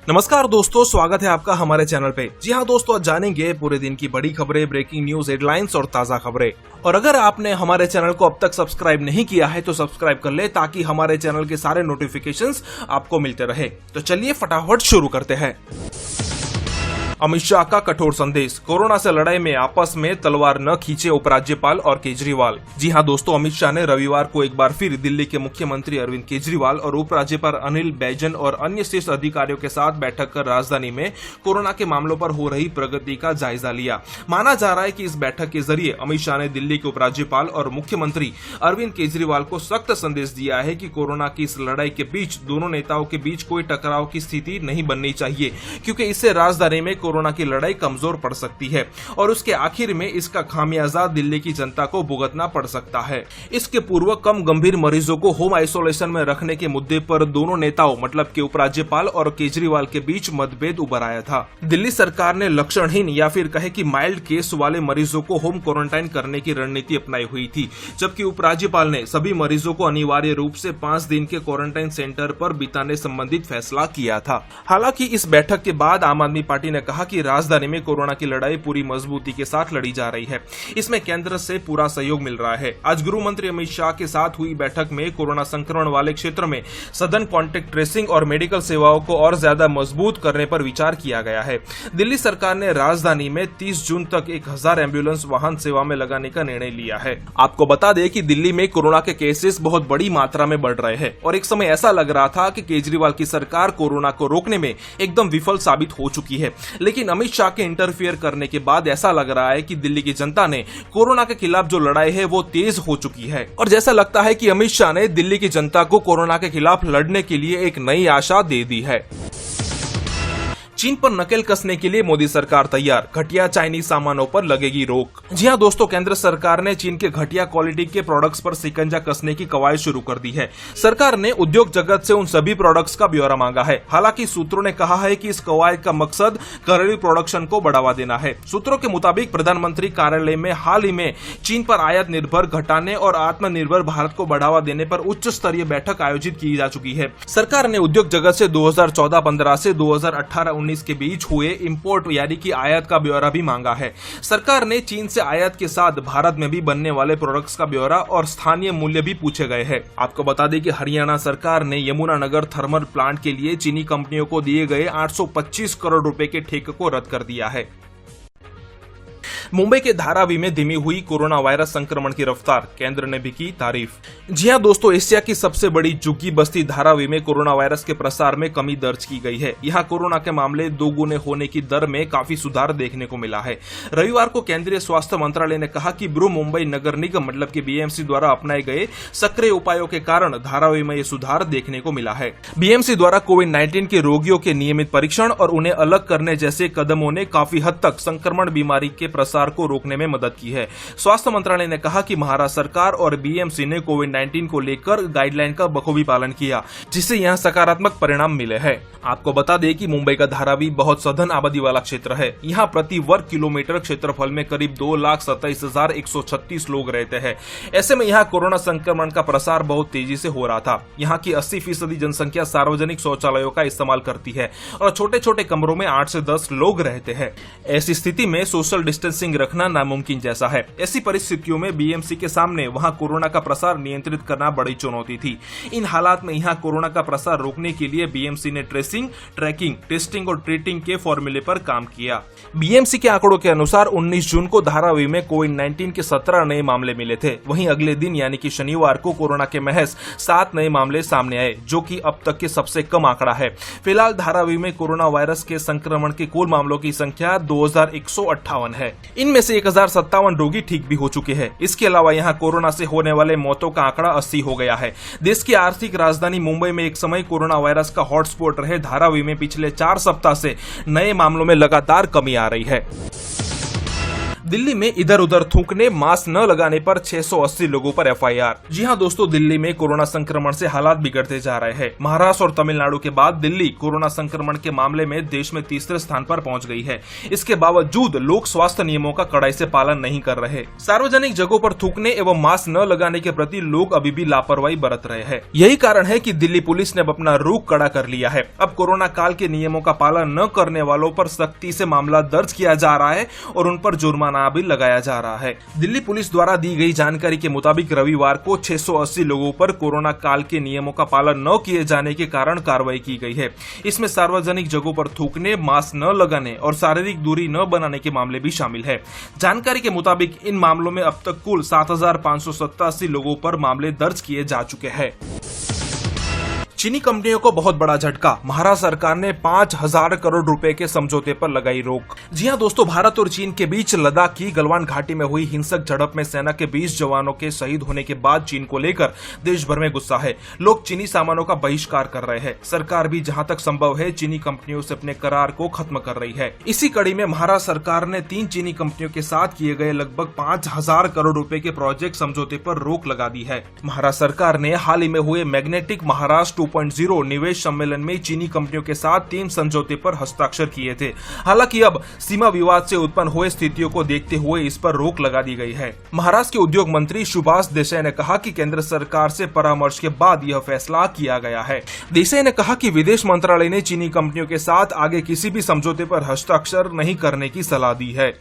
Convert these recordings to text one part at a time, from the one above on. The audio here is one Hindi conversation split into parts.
नमस्कार दोस्तों, स्वागत है आपका हमारे चैनल पे। जी हाँ दोस्तों, आज जानेंगे पूरे दिन की बड़ी खबरें, ब्रेकिंग न्यूज, हेडलाइंस और ताजा खबरें। और अगर आपने हमारे चैनल को अब तक सब्सक्राइब नहीं किया है तो सब्सक्राइब कर ले ताकि हमारे चैनल के सारे नोटिफिकेशंस आपको मिलते रहे। तो चलिए फटाफट शुरू करते हैं। अमित शाह का कठोर संदेश, कोरोना से लड़ाई में आपस में तलवार न खींचे उपराज्यपाल और केजरीवाल। जी हां दोस्तों, अमित शाह ने रविवार को एक बार फिर दिल्ली के मुख्यमंत्री अरविंद केजरीवाल और उपराज्यपाल अनिल बैजल और अन्य शीर्ष अधिकारियों के साथ बैठक कर राजधानी में कोरोना के मामलों पर हो रही प्रगति का जायजा लिया। माना जा रहा है कि इस बैठक के जरिए अमित शाह ने दिल्ली के उपराज्यपाल और मुख्यमंत्री अरविंद केजरीवाल को सख्त संदेश दिया है कि कोरोना की इस लड़ाई के बीच दोनों नेताओं के बीच कोई टकराव की स्थिति नहीं बननी चाहिए, क्योंकि इससे राजधानी में कोरोना की लड़ाई कमजोर पड़ सकती है और उसके आखिर में इसका खामियाजा दिल्ली की जनता को भुगतना पड़ सकता है। इसके पूर्व कम गंभीर मरीजों को होम आइसोलेशन में रखने के मुद्दे पर दोनों नेताओं मतलब कि उपराज्यपाल और केजरीवाल के बीच मतभेद उभर आया था। दिल्ली सरकार ने लक्षणहीन या फिर कहे कि माइल्ड केस वाले मरीजों को होम क्वारंटाइन करने की रणनीति अपनाई हुई थी, जबकि उपराज्यपाल ने सभी मरीजों को अनिवार्य रूप से 5 दिन के क्वारंटाइन सेंटर पर बिताने संबंधित फैसला किया था। हालांकि इस बैठक के बाद आम आदमी पार्टी ने कहा कि राजधानी में कोरोना की लड़ाई पूरी मजबूती के साथ लड़ी जा रही है, इसमें केंद्र से पूरा सहयोग मिल रहा है। आज गृह मंत्री अमित शाह के साथ हुई बैठक में कोरोना संक्रमण वाले क्षेत्र में सघन कॉन्टेक्ट ट्रेसिंग और मेडिकल सेवाओं को और ज्यादा मजबूत करने पर विचार किया गया है। दिल्ली सरकार ने राजधानी में 30 जून तक 1000 एम्बुलेंस वाहन सेवा में लगाने का निर्णय लिया है। आपको बता दें कि दिल्ली में कोरोना के केसेस बहुत बड़ी मात्रा में बढ़ रहे हैं और एक समय ऐसा लग रहा था कि केजरीवाल की सरकार कोरोना को रोकने में एकदम विफल साबित हो चुकी है, लेकिन अमित शाह के इंटरफियर करने के बाद ऐसा लग रहा है कि दिल्ली की जनता ने कोरोना के खिलाफ जो लड़ाई है वो तेज हो चुकी है और जैसा लगता है कि अमित शाह ने दिल्ली की जनता को कोरोना के खिलाफ लड़ने के लिए एक नई आशा दे दी है। चीन पर नकेल कसने के लिए मोदी सरकार तैयार, घटिया चाइनीज सामानों पर लगेगी रोक। जी हां दोस्तों, केंद्र सरकार ने चीन के घटिया क्वालिटी के प्रोडक्ट्स पर शिकंजा कसने की कवायद शुरू कर दी है। सरकार ने उद्योग जगत से उन सभी प्रोडक्ट्स का ब्यौरा मांगा है। हालांकि सूत्रों ने कहा है कि इस कवायद का मकसद घरेलू प्रोडक्शन को बढ़ावा देना है। सूत्रों के मुताबिक प्रधानमंत्री कार्यालय में हाल ही में चीन पर आयात निर्भर घटाने और आत्मनिर्भर भारत को बढ़ावा देने पर उच्च स्तरीय बैठक आयोजित की जा चुकी है। सरकार ने उद्योग जगत से 2014-15 से 2018-19 के बीच हुए इंपोर्ट यानी कि आयात का ब्यौरा भी मांगा है। सरकार ने चीन से आयात के साथ भारत में भी बनने वाले प्रोडक्ट्स का ब्यौरा और स्थानीय मूल्य भी पूछे गए हैं। आपको बता दें कि हरियाणा सरकार ने यमुनानगर थर्मल प्लांट के लिए चीनी कंपनियों को दिए गए 825 करोड़ रुपए के ठेके को रद्द कर दिया है। मुंबई के धारावी में धीमी हुई कोरोना वायरस संक्रमण की रफ्तार, केंद्र ने भी की तारीफ। जी हां दोस्तों, एशिया की सबसे बड़ी झुग्गी बस्ती धारावी में कोरोना वायरस के प्रसार में कमी दर्ज की गई है। यहां कोरोना के मामले दोगुने होने की दर में काफी सुधार देखने को मिला है। रविवार को केंद्रीय स्वास्थ्य मंत्रालय ने कहा कि बृहन मुंबई नगर निगम मतलब कि बीएमसी द्वारा अपनाए गए सक्रिय उपायों के कारण धारावी में यह सुधार देखने को मिला है। बीएमसी द्वारा कोविड-19 के रोगियों के नियमित परीक्षण और उन्हें अलग करने जैसे कदमों ने काफी हद तक संक्रमण बीमारी के प्रसार को रोकने में मदद की है। स्वास्थ्य मंत्रालय ने कहा कि महाराष्ट्र सरकार और बीएमसी ने कोविड-19 को लेकर गाइडलाइन का बखूबी पालन किया, जिससे यहां सकारात्मक परिणाम मिले हैं। आपको बता दें कि मुंबई का धारावी बहुत सघन आबादी वाला क्षेत्र है। यहां प्रति वर्ग किलोमीटर क्षेत्रफल में करीब 2,27,136 लोग रहते हैं। ऐसे में यहां कोरोना संक्रमण का प्रसार बहुत तेजी से हो रहा था। यहां की 80% जनसंख्या सार्वजनिक शौचालयों का इस्तेमाल करती है और छोटे छोटे कमरों में 8 से 10 लोग रहते हैं। ऐसी स्थिति में सोशल डिस्टेंसिंग रखना नामुमकिन जैसा है। ऐसी परिस्थितियों में बीएमसी के सामने वहां कोरोना का प्रसार नियंत्रित करना बड़ी चुनौती थी। इन हालात में यहां कोरोना का प्रसार रोकने के लिए बीएमसी ने ट्रेसिंग, ट्रैकिंग, टेस्टिंग और ट्रीटिंग के फॉर्मूले पर काम किया। बीएमसी के आंकड़ों के अनुसार 19 जून को धारावी में कोविड-19 के 17 नए मामले मिले थे। वहीं अगले दिन यानी कि शनिवार को कोरोना के महज 7 नए मामले सामने आए, जो कि अब तक के सबसे कम आंकड़ा है। फिलहाल धारावी में कोरोना वायरस के संक्रमण के कुल मामलों की संख्या 2158 है। इनमें से 1057 रोगी ठीक भी हो चुके हैं। इसके अलावा यहां कोरोना से होने वाले मौतों का आंकड़ा 80 हो गया है। देश की आर्थिक राजधानी मुंबई में एक समय कोरोना वायरस का हॉटस्पॉट रहे धारावी में पिछले 4 सप्ताह से नए मामलों में लगातार कमी आ रही है। दिल्ली में इधर उधर थूकने, मास्क न लगाने पर 680 लोगों पर एफआईआर। जी हां दोस्तों, दिल्ली में कोरोना संक्रमण से हालात बिगड़ते जा रहे हैं। महाराष्ट्र और तमिलनाडु के बाद दिल्ली कोरोना संक्रमण के मामले में देश में तीसरे स्थान पर पहुंच गई है। इसके बावजूद लोग स्वास्थ्य नियमों का कड़ाई से पालन नहीं कर रहे। सार्वजनिक जगहों पर थूकने एवं मास्क न लगाने के प्रति लोग अभी भी लापरवाही बरत रहे हैं। यही कारण है कि दिल्ली पुलिस ने अब अपना रुख कड़ा कर लिया है। अब कोरोना काल के नियमों का पालन न करने वालों पर सख्ती से मामला दर्ज किया जा रहा है और उन पर जुर्माना भी लगाया जा रहा है। दिल्ली पुलिस द्वारा दी गई जानकारी के मुताबिक रविवार को 680 लोगों पर कोरोना काल के नियमों का पालन न किए जाने के कारण कार्रवाई की गई है। इसमें सार्वजनिक जगहों पर थूकने, मास्क न लगाने और शारीरिक दूरी न बनाने के मामले भी शामिल है। जानकारी के मुताबिक इन मामलों में अब तक कुल 7,587 लोगों पर मामले दर्ज किए जा चुके हैं। चीनी कंपनियों को बहुत बड़ा झटका, महाराष्ट्र सरकार ने 5,000 करोड़ रुपए के समझौते पर लगाई रोक। जी हां दोस्तों, भारत और चीन के बीच लद्दाख की गलवान घाटी में हुई हिंसक झड़प में सेना के 20 जवानों के शहीद होने के बाद चीन को लेकर देश भर में गुस्सा है। लोग चीनी सामानों का बहिष्कार कर रहे हैं। सरकार भी जहां तक संभव है चीनी कंपनियों से अपने करार को खत्म कर रही है। इसी कड़ी में महाराष्ट्र सरकार ने 3 चीनी कंपनियों के साथ किए गए लगभग 5,000 करोड़ रुपए के प्रोजेक्ट समझौते पर रोक लगा दी है। महाराष्ट्र सरकार ने हाल ही में हुए मैग्नेटिक महाराष्ट्र 2.0 निवेश सम्मेलन में चीनी कंपनियों के साथ 3 समझौते पर हस्ताक्षर किए थे। हालांकि अब सीमा विवाद से उत्पन्न हुए स्थितियों को देखते हुए इस पर रोक लगा दी गई है। महाराष्ट्र के उद्योग मंत्री सुभाष देसाई ने कहा कि केंद्र सरकार से परामर्श के बाद यह फैसला किया गया है। देसाई ने कहा कि विदेश मंत्रालय ने चीनी कंपनियों के साथ आगे किसी भी समझौते पर हस्ताक्षर नहीं करने की सलाह दी है।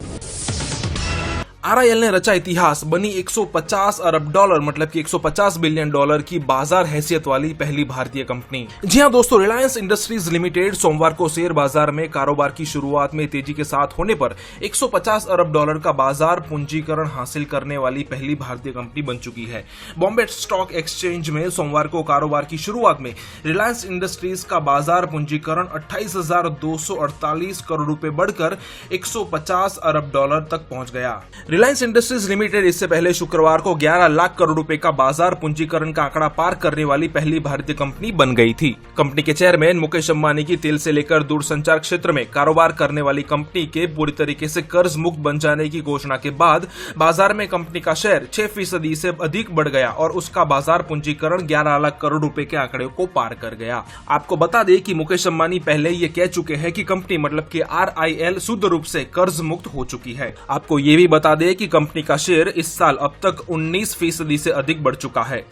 RIL ने रचा इतिहास, बनी 150 अरब डॉलर मतलब कि 150 बिलियन डॉलर की बाजार हैसियत वाली पहली भारतीय कंपनी। जी हां दोस्तों, रिलायंस इंडस्ट्रीज लिमिटेड सोमवार को शेयर बाजार में कारोबार की शुरुआत में तेजी के साथ होने पर 150 अरब डॉलर का बाजार पूंजीकरण हासिल करने वाली पहली भारतीय कंपनी बन चुकी है। बॉम्बे स्टॉक एक्सचेंज में सोमवार को कारोबार की शुरुआत में रिलायंस इंडस्ट्रीज का बाजार पूंजीकरण 28,248 करोड़ रुपए बढ़कर 150 अरब डॉलर तक पहुंच गया। रिलायंस इंडस्ट्रीज लिमिटेड इससे पहले शुक्रवार को 11 लाख करोड़ रुपए का बाजार पूंजीकरण का आंकड़ा पार करने वाली पहली भारतीय कंपनी बन गई थी। कंपनी के चेयरमैन मुकेश अंबानी की तेल से लेकर दूरसंचार क्षेत्र में कारोबार करने वाली कंपनी के पूरी तरीके से कर्ज मुक्त बन जाने की घोषणा के बाद बाजार में कंपनी का शेयर 6% से अधिक बढ़ गया और उसका बाजार पूंजीकरण 11 लाख करोड़ रुपए के आंकड़े को पार कर गया। आपको बता दें कि मुकेश अंबानी पहले ये कह चुके हैं कि कंपनी मतलब कि RIL शुद्ध रूप से कर्ज मुक्त हो चुकी है। आपको ये भी बता दें कि कंपनी का शेयर इस साल अब तक 19% से अधिक बढ़ चुका है।